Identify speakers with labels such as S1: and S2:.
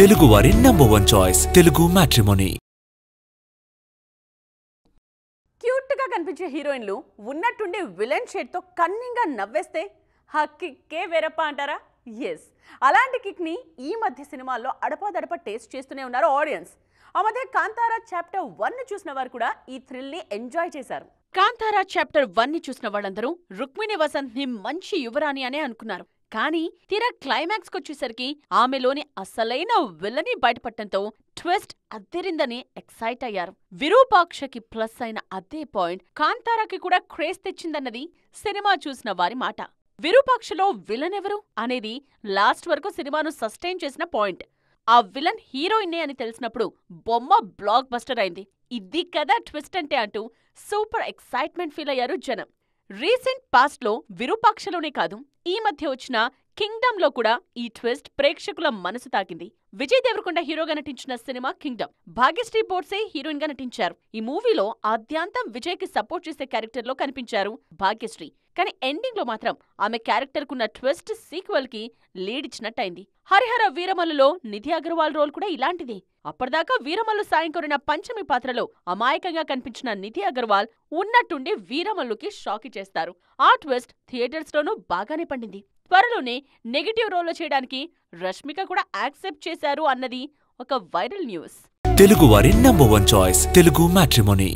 S1: తెలుగువారి #1 choice Telugu matrimony.
S2: Cute గా కనిపించే హీరోయిన్లు ఉన్నట్టుండి విలన్ షేడ్ తో కన్నింగ్ గా నవ్వేస్తే ఆ కిక్కే వేరప్ప అంటారా? ఎస్, అలాంటి కిక్ ని ఈ మధ్య సినిమాల్లో అడపాదడప టేస్ట్ చేస్తూనే ఉన్నారు ఆడియన్స్. ఆ మధ్య కాంతారా చాప్టర్ 1 ని చూసిన వారు కూడా ఈ థ్రిల్ ని ఎంజాయ్ చేశారు. కాంతారా చాప్టర్ 1 ని చూసిన వాళ్ళందరూ రుక్మిణి వసంత్ ని మంచి యువరాణి అనే అనుకున్నారు. కానీ తీరా క్లైమాక్స్ కొచ్చేసరికి ఆమెలోని అసలైన విలని బయటపడటంతో ట్విస్ట్ అద్దరిందని ఎక్సైట్ అయ్యారు. విరూపాక్షకి ప్లస్ అయిన అదే పాయింట్ కాంతారాకి కూడా క్రేజ్ తెచ్చిందన్నది సినిమా చూసిన వారి మాట. విరూపాక్షలో విలన్ ఎవరు అనేది లాస్ట్ వరకు సినిమాను సస్టైన్ చేసిన పాయింట్. ఆ విలన్ హీరోయిన్నే అని తెలిసినప్పుడు బొమ్మ బ్లాక్ బస్టర్ అయింది. ఇది కదా ట్విస్ట్ అంటే అంటూ సూపర్ ఎక్సైట్మెంట్ ఫీల్ అయ్యారు జనం. రీసెంట్ పాస్ట్ లో విరూపాక్షలోనే కాదు, ఈ మధ్య వచ్చిన కింగ్డమ్ లో కూడా ఈ ట్విస్ట్ ప్రేక్షకుల మనసు తాకింది. విజయ్ దేవరకొండ హీరోగా నటించిన సినిమా కింగ్డమ్. భాగ్యశ్రీ బోర్సే హీరోయిన్ గా నటించారు. ఈ మూవీలో ఆద్యాంతం విజయ్ కి సపోర్ట్ చేసే క్యారెక్టర్ లో కనిపించారు భాగ్యశ్రీ. కానీ ఎండింగ్ లో మాత్రం ఆమె క్యారెక్టర్ కున్న ట్విస్ట్ సీక్వెల్ కి లీడ్ ఇచ్చినట్టయింది. హరిహర వీరమల్లులో నిధి అగర్వాల్ రోల్ కూడా ఇలాంటిదే. అప్పటిదాకా వీరమల్లు సాయం కోరిన పంచమి పాత్రలో అమాయకంగా కనిపించిన నిధి అగర్వాల్ ఉన్నట్టుండి వీరమల్లుకి షాక్ ఇచ్చేస్తారు. ఆ ట్విస్ట్ థియేటర్స్ లోనూ బాగానే పండింది. త్వరలోనే నెగటివ్ రోల్లో చేయడానికి రష్మిక కూడా యాక్సెప్ట్ చేశారు అన్నది ఒక వైరల్ న్యూస్.
S1: తెలుగువారి #1 చాయిస్ తెలుగు మ్యాట్రిమోనీ.